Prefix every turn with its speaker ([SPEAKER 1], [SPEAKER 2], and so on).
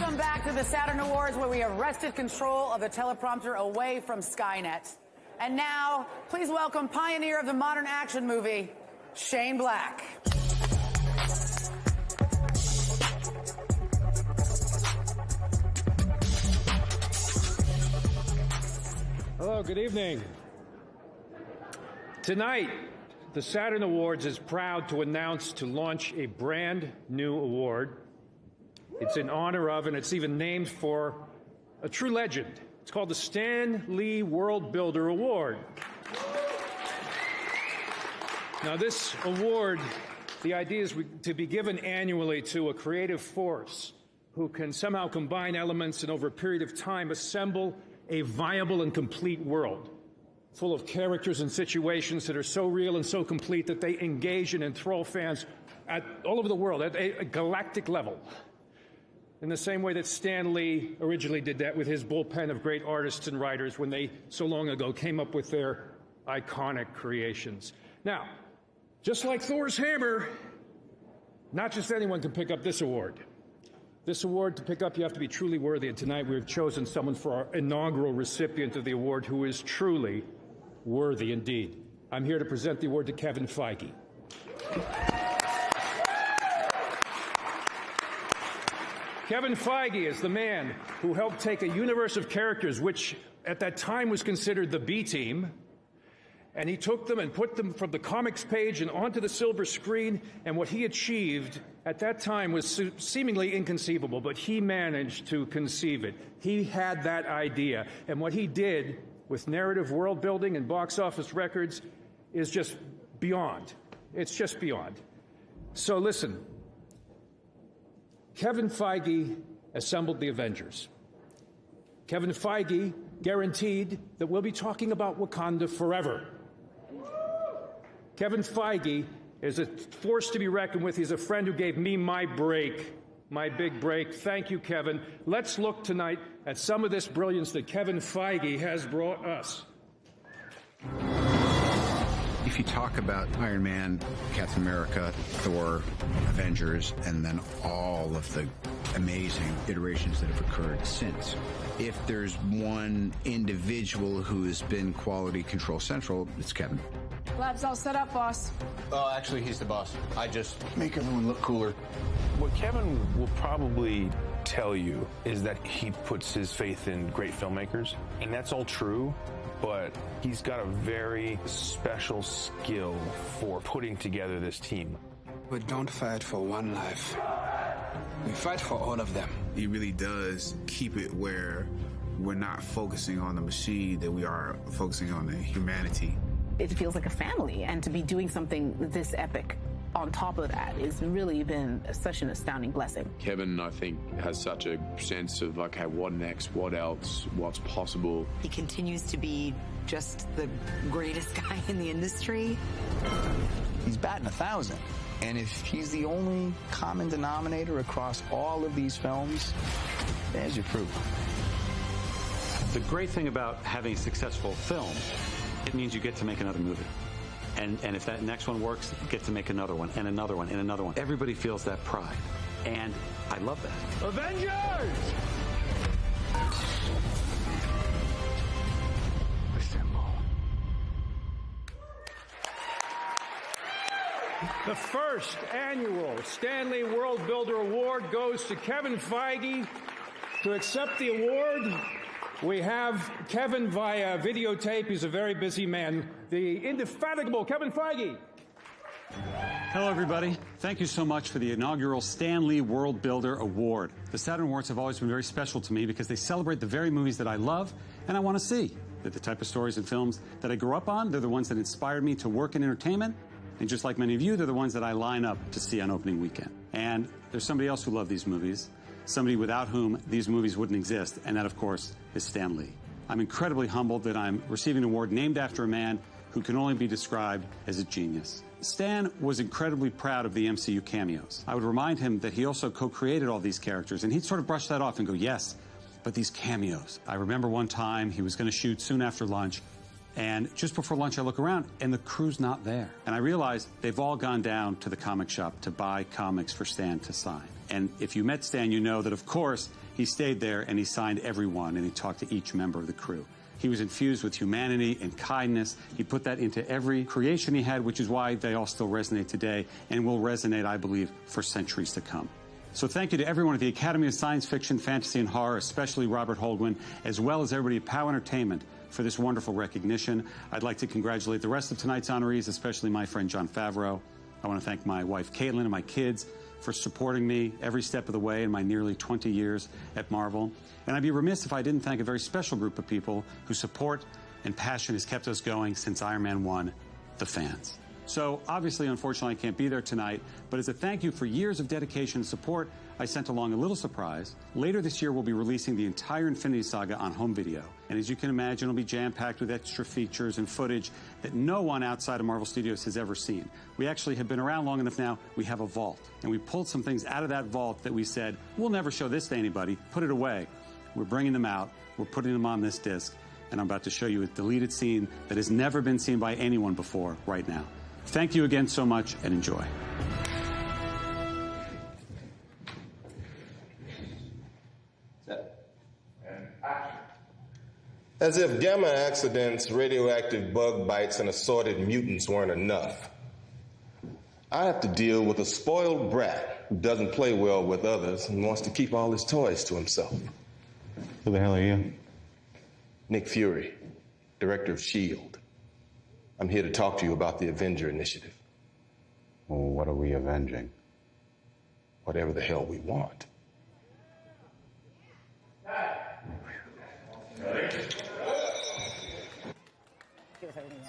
[SPEAKER 1] Welcome back to the Saturn Awards, where we have wrested control of the teleprompter away from Skynet. And now, please welcome pioneer of the modern action movie, Shane Black.
[SPEAKER 2] Hello, good evening. Tonight, the Saturn Awards is proud to announce to launch a brand new award. It's in honor of, and it's even named for, a true legend. It's called the Stan Lee World Builder Award. Now, this award, the idea is to be given annually to a creative force who can somehow combine elements and over a period of time assemble a viable and complete world, full of characters and situations that are so real and so complete that they engage and enthrall fans all over the world at a galactic level. In the same way that Stan Lee originally did that with his bullpen of great artists and writers when they, so long ago, came up with their iconic creations. Now, just like Thor's hammer, not just anyone can pick up this award. This award, to pick up, you have to be truly worthy, and tonight we've chosen someone for our inaugural recipient of the award who is truly worthy indeed. I'm here to present the award to Kevin Feige. Kevin Feige is the man who helped take a universe of characters which at that time was considered the B team, and he took them and put them from the comics page and onto the silver screen, and what he achieved at that time was seemingly inconceivable, but he managed to conceive it. He had that idea, and what he did with narrative world building and box office records is just beyond. It's just beyond. So listen, Kevin Feige assembled the Avengers. Kevin Feige guaranteed that we'll be talking about Wakanda forever. Kevin Feige is a force to be reckoned with. He's a friend who gave me my break, my big break. Thank you, Kevin. Let's look tonight at some of this brilliance that Kevin Feige has brought us.
[SPEAKER 3] If you talk about Iron Man, Captain America, Thor, Avengers, and then all of the amazing iterations that have occurred since, if there's one individual who has been quality control central, it's Kevin.
[SPEAKER 4] Lab's all set up, boss.
[SPEAKER 5] Oh, actually, he's the boss. I just make everyone look cooler. What Kevin will probably tell you is that he puts his faith in great filmmakers, and that's all true. But he's got a very special skill for putting together this team.
[SPEAKER 6] We don't fight for one life. We fight for all of them.
[SPEAKER 7] He really does keep it where we're not focusing on the machine, that we are focusing on the humanity.
[SPEAKER 8] It feels like a family, and to be doing something this epic on top of that has really been such an astounding blessing.
[SPEAKER 9] Kevin, I think, has such a sense of, okay, what next, what else, what's possible.
[SPEAKER 10] He continues to be just the greatest guy in the industry.
[SPEAKER 11] He's batting 1,000. And if he's the only common denominator across all of these films, there's your proof.
[SPEAKER 12] The great thing about having a successful film, it means you get to make another movie. And if that next one works, you get to make another one, and another one, and another one. Everybody feels that pride. And I love that.
[SPEAKER 2] Avengers!
[SPEAKER 11] Assemble.
[SPEAKER 2] The first annual Stan Lee World Builder Award goes to Kevin Feige. To accept the award, we have Kevin via videotape. He's a very busy man. The indefatigable Kevin Feige.
[SPEAKER 12] Hello, everybody. Thank you so much for the inaugural Stan Lee World Builder Award. The Saturn Awards have always been very special to me because they celebrate the very movies that I love and I want to see. They're the type of stories and films that I grew up on. They're the ones that inspired me to work in entertainment. And just like many of you, they're the ones that I line up to see on opening weekend. And there's somebody else who loved these movies, somebody without whom these movies wouldn't exist, and that, of course, is Stan Lee. I'm incredibly humbled that I'm receiving an award named after a man who can only be described as a genius. Stan was incredibly proud of the MCU cameos. I would remind him that he also co-created all these characters, and he'd sort of brush that off and go, yes, but these cameos. I remember one time he was going to shoot soon after lunch, And just before lunch, I look around, and the crew's not there. And I realize they've all gone down to the comic shop to buy comics for Stan to sign. And if you met Stan, you know that, of course, he stayed there and he signed everyone, and he talked to each member of the crew. He was infused with humanity and kindness. He put that into every creation he had, which is why they all still resonate today and will resonate, I believe, for centuries to come. So thank you to everyone at the Academy of Science Fiction, Fantasy, and Horror, especially Robert Holdwin, as well as everybody at POW Entertainment for this wonderful recognition. I'd like to congratulate the rest of tonight's honorees, especially my friend Jon Favreau. I want to thank my wife Caitlin and my kids for supporting me every step of the way in my nearly 20 years at Marvel. And I'd be remiss if I didn't thank a very special group of people whose support and passion has kept us going since Iron Man 1, the fans. So obviously, unfortunately, I can't be there tonight, but as a thank you for years of dedication and support, I sent along a little surprise. Later this year, we'll be releasing the entire Infinity Saga on home video. And as you can imagine, it'll be jam-packed with extra features and footage that no one outside of Marvel Studios has ever seen. We actually have been around long enough now, we have a vault. And we pulled some things out of that vault that we said, we'll never show this to anybody, put it away. We're bringing them out, we're putting them on this disc, and I'm about to show you a deleted scene that has never been seen by anyone before right now. Thank you again so much, and enjoy.
[SPEAKER 13] As if gamma accidents, radioactive bug bites, and assorted mutants weren't enough, I have to deal with a spoiled brat who doesn't play well with others and wants to keep all his toys to himself.
[SPEAKER 14] Who the hell are you?
[SPEAKER 13] Nick Fury, director of S.H.I.E.L.D. I'm here to talk to you about the Avenger Initiative.
[SPEAKER 14] Well, what are we avenging?
[SPEAKER 13] Whatever the hell we want.